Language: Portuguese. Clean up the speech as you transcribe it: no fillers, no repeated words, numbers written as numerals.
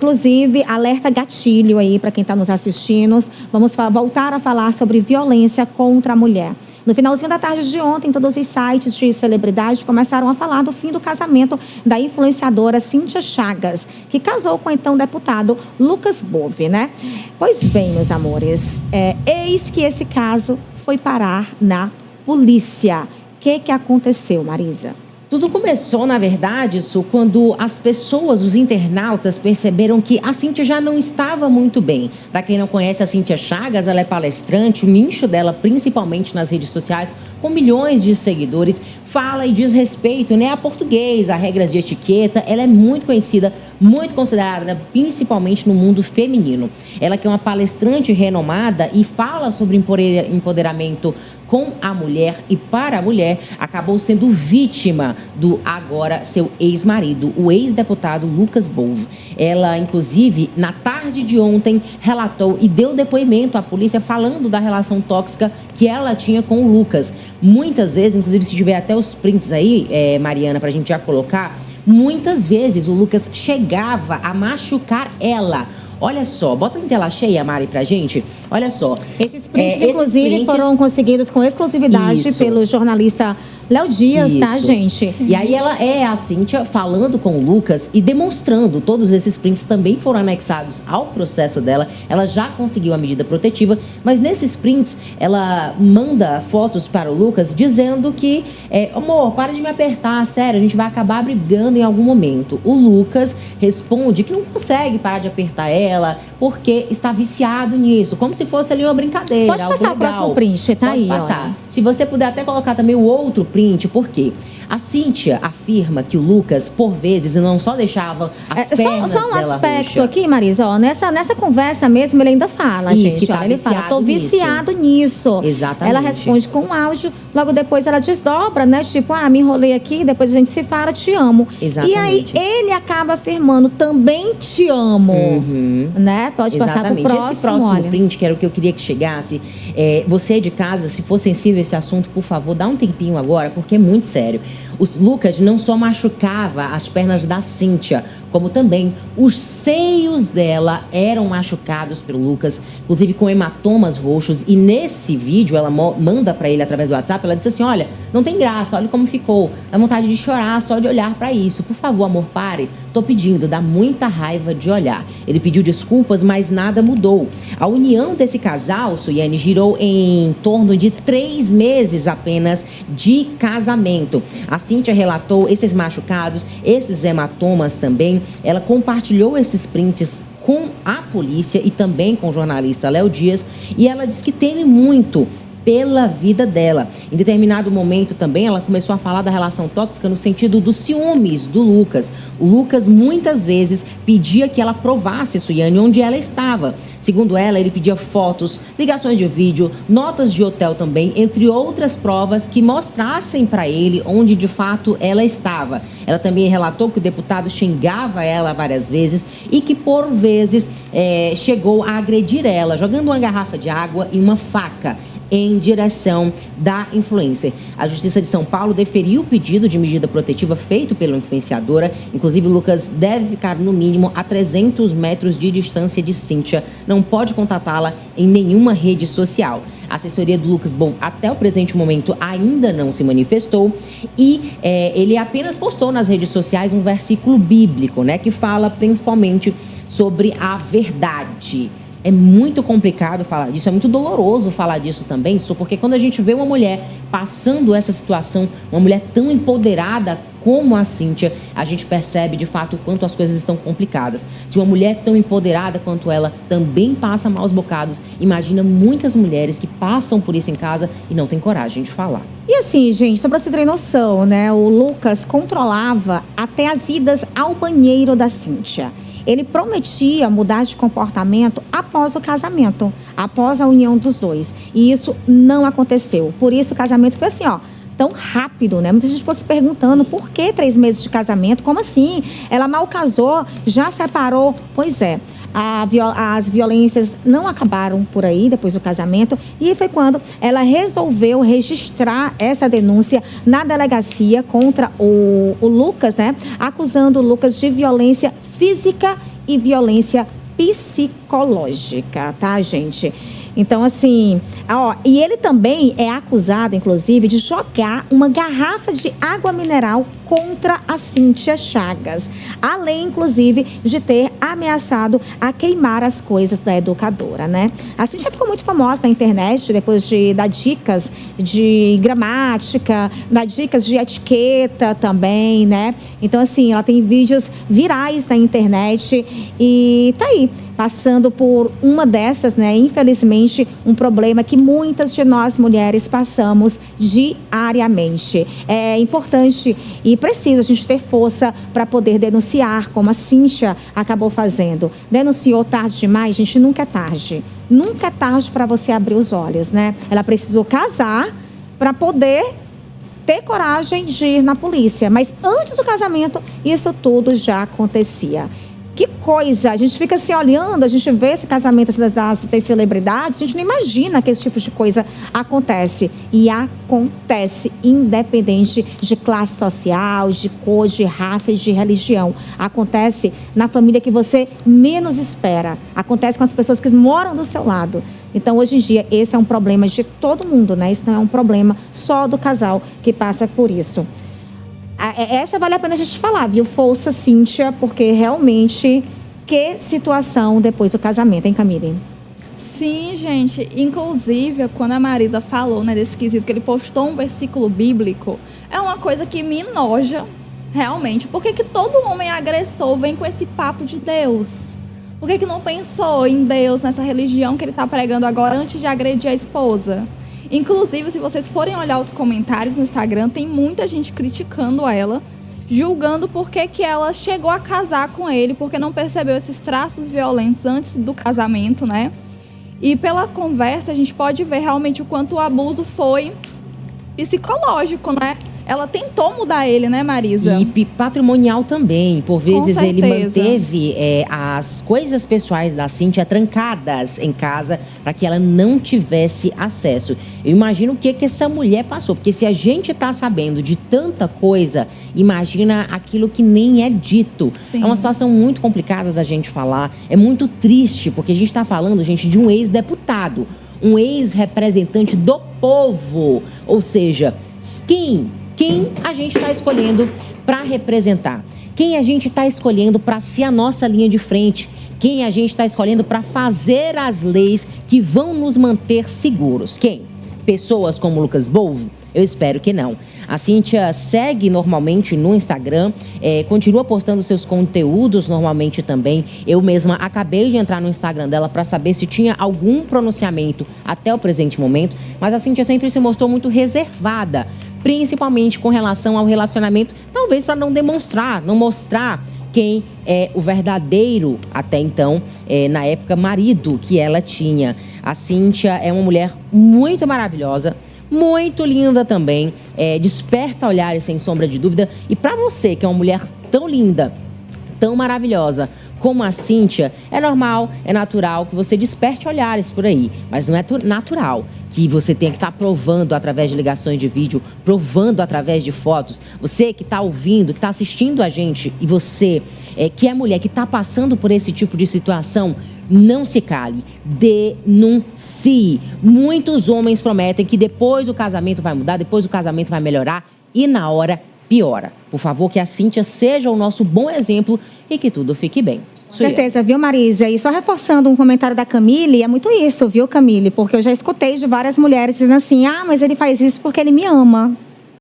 Inclusive, alerta gatilho aí para quem está nos assistindo. Vamos voltar a falar sobre violência contra a mulher. No finalzinho da tarde de ontem, todos os sites de celebridades começaram a falar do fim do casamento da influenciadora Cíntia Chagas, que casou com o então deputado Lucas Bove, né? Pois bem, meus amores, eis que esse caso foi parar na polícia. O que aconteceu, Marisa? Tudo começou, na verdade, Su, quando as pessoas, os internautas, perceberam que a Cíntia já não estava muito bem. Para quem não conhece a Cíntia Chagas, ela é palestrante, o nicho dela, principalmente nas redes sociais, com milhões de seguidores, fala e diz respeito, né, a português, a regras de etiqueta. Ela é muito conhecida, muito considerada, principalmente no mundo feminino. Ela que é uma palestrante renomada e fala sobre empoderamento com a mulher e para a mulher, acabou sendo vítima do agora seu ex-marido, o ex-deputado Lucas Bove. Ela, inclusive, na tarde de ontem, relatou e deu depoimento à polícia falando da relação tóxica que ela tinha com o Lucas. Muitas vezes, inclusive se tiver até os prints aí, Mariana, para a gente já colocar, muitas vezes o Lucas chegava a machucar ela. Olha só, bota em tela cheia, Mari, pra gente. Olha só. Esses prints, inclusive, foram conseguidos com exclusividade pelo jornalista Léo Dias, tá, gente? E aí ela a Cíntia falando com o Lucas e demonstrando. Todos esses prints também foram anexados ao processo dela. Ela já conseguiu a medida protetiva, mas nesses prints ela manda fotos para o Lucas dizendo que, amor, para de me apertar, sério, a gente vai acabar brigando em algum momento. O Lucas responde que não consegue parar de apertar ela porque está viciado nisso, como se fosse ali uma brincadeira. Pode passar o próximo print, tá? Pode aí, passar. olha. Se você puder até colocar também o outro print, por quê? A Cíntia afirma que o Lucas, por vezes, não só deixava as pernas só um dela aspecto roxa. Aqui, Marisa, ó, nessa conversa mesmo, ele ainda fala, Isso, gente. que tá Ele fala, tô viciado nisso. Exatamente. Ela responde com um áudio, logo depois ela desdobra, né? Tipo, me enrolei aqui, depois a gente se fala, te amo. Exatamente. E aí, ele acaba afirmando, também te amo. Né? Pode passar pro próximo. Esse próximo olha. print, que era o que eu queria que chegasse. Você de casa, se for sensível a esse assunto, por favor, dá um tempinho agora, porque é muito sério. O Lucas não só machucava as pernas da Cíntia, como também os seios dela eram machucados pelo Lucas, inclusive com hematomas roxos. E nesse vídeo, ela manda para ele através do WhatsApp, ela disse assim, olha, não tem graça, olha como ficou, dá vontade de chorar só de olhar para isso. Por favor, amor, pare, tô pedindo, dá muita raiva de olhar. Ele pediu desculpas, mas nada mudou. A união desse casal, Suiane, girou em torno de 3 meses apenas de casamento. A Cíntia relatou esses machucados, esses hematomas também. Ela compartilhou esses prints com a polícia e também com o jornalista Léo Dias, e ela diz que teme muito pela vida dela. Em determinado momento também ela começou a falar da relação tóxica no sentido dos ciúmes do Lucas. O Lucas muitas vezes pedia que ela provasse, Suiane, onde ela estava. Segundo ela, ele pedia fotos, ligações de vídeo, notas de hotel também, entre outras provas que mostrassem para ele onde de fato ela estava. Ela também relatou que o deputado xingava ela várias vezes e que por vezes chegou a agredir ela, jogando uma garrafa de água e uma faca em direção da influencer. A Justiça de São Paulo deferiu o pedido de medida protetiva feito pela influenciadora. Inclusive, o Lucas deve ficar no mínimo a 300 metros de distância de Cíntia. Não pode contatá-la em nenhuma rede social. A assessoria do Lucas Bove até o presente momento ainda não se manifestou e ele apenas postou nas redes sociais um versículo bíblico, né, que fala principalmente sobre a verdade. É muito complicado falar disso, é muito doloroso falar disso também, só porque quando a gente vê uma mulher passando essa situação, uma mulher tão empoderada como a Cíntia, a gente percebe de fato o quanto as coisas estão complicadas. Se uma mulher tão empoderada quanto ela também passa maus bocados, imagina muitas mulheres que passam por isso em casa e não têm coragem de falar. E assim, gente, só pra você ter noção, né? O Lucas controlava até as idas ao banheiro da Cíntia. Ele prometia mudar de comportamento após o casamento, após a união dos dois. E isso não aconteceu. Por isso o casamento foi assim, tão rápido, né? Muita gente ficou se perguntando por que 3 meses de casamento? Como assim? Ela mal casou, já separou? Pois é. As violências não acabaram por aí depois do casamento e foi quando ela resolveu registrar essa denúncia na delegacia contra o Lucas, né? Acusando o Lucas de violência física e violência psicológica, tá, gente? Então, assim, e ele também é acusado, inclusive, de jogar uma garrafa de água mineral contra a Cíntia Chagas, além, inclusive, de ter ameaçado a queimar as coisas da educadora, né? A Cíntia ficou muito famosa na internet depois de dar dicas de gramática, dar dicas de etiqueta também, né? Então, assim, ela tem vídeos virais na internet e tá aí, passando por uma dessas, né? Infelizmente, um problema que muitas de nós mulheres passamos diariamente. É importante e preciso a gente ter força para poder denunciar, como a Cíntia acabou fazendo. Denunciou tarde demais? Gente, nunca é tarde. Nunca é tarde para você abrir os olhos, né? Ela precisou casar para poder ter coragem de ir na polícia. Mas antes do casamento, isso tudo já acontecia. Que coisa, a gente fica se olhando, a gente vê esse casamento das celebridades, a gente não imagina que esse tipo de coisa acontece. E acontece, independente de classe social, de cor, de raça e de religião. Acontece na família que você menos espera. Acontece com as pessoas que moram do seu lado. Então, hoje em dia, esse é um problema de todo mundo, né? Isso não é um problema só do casal que passa por isso. Essa vale a pena a gente falar, viu? Força, Cíntia, porque realmente, que situação depois do casamento, hein, Camille? Sim, gente. Inclusive, quando a Marisa falou, né, desse quesito, que ele postou um versículo bíblico, é uma coisa que me enoja, realmente. Por que todo homem agressor vem com esse papo de Deus? Por que não pensou em Deus, nessa religião que ele está pregando agora, antes de agredir a esposa? Inclusive, se vocês forem olhar os comentários no Instagram, tem muita gente criticando ela, julgando por que ela chegou a casar com ele, porque não percebeu esses traços violentos antes do casamento, né? E pela conversa, a gente pode ver realmente o quanto o abuso foi psicológico, né? Ela tentou mudar ele, né, Marisa? E patrimonial também. Por vezes ele certeza. manteve as coisas pessoais da Cíntia trancadas em casa para que ela não tivesse acesso. Eu imagino o que essa mulher passou. Porque se a gente está sabendo de tanta coisa, imagina aquilo que nem é dito. Sim. É uma situação muito complicada da gente falar. É muito triste, porque a gente está falando, gente, de um ex-deputado. Um ex-representante do povo. Ou seja, quem a gente está escolhendo para representar, quem a gente está escolhendo para ser a nossa linha de frente, quem a gente está escolhendo para fazer as leis que vão nos manter seguros. Quem? Pessoas como Lucas Bolvo? Eu espero que não. A Cíntia segue normalmente no Instagram, continua postando seus conteúdos normalmente também. Eu mesma acabei de entrar no Instagram dela para saber se tinha algum pronunciamento até o presente momento, mas a Cíntia sempre se mostrou muito reservada, principalmente com relação ao relacionamento, talvez para não mostrar quem é o verdadeiro, até então, na época, marido que ela tinha. A Cíntia é uma mulher muito maravilhosa, muito linda também, desperta olhares sem sombra de dúvida. E para você, que é uma mulher tão linda, tão maravilhosa como a Cíntia, é normal, é natural que você desperte olhares por aí, mas não é natural que você tenha que estar provando através de ligações de vídeo, provando através de fotos. Você que está ouvindo, que está assistindo a gente, e você que é mulher, que está passando por esse tipo de situação, não se cale, denuncie. Muitos homens prometem que depois o casamento vai mudar, depois o casamento vai melhorar, e na hora piora. Por favor, que a Cíntia seja o nosso bom exemplo e que tudo fique bem. Com certeza, viu, Marisa? E só reforçando um comentário da Camille, é muito isso, viu, Camille? Porque eu já escutei de várias mulheres dizendo assim, mas ele faz isso porque ele me ama.